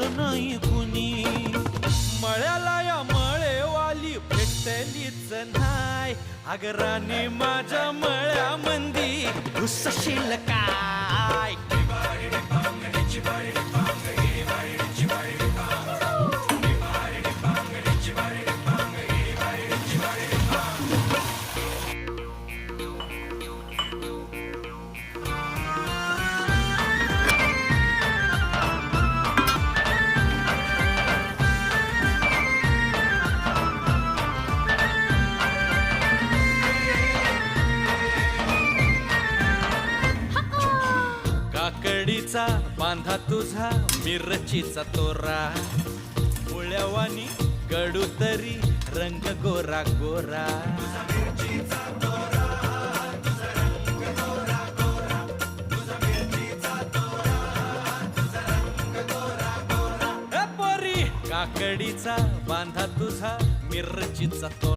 आलं नाही कुणी. मळ्याला या मळेवाली भेटलीच नाही. अगं राणी माझ्या मळ्यामंदी घुसशील काय. काकडीचा बांधा तुझा मिरचीचा तोरा. पोळ्यावानी कडू तरी रंग गोरा गोरा. पोरी काकडीचा बांधा तुझा मिरचीचा तोरा.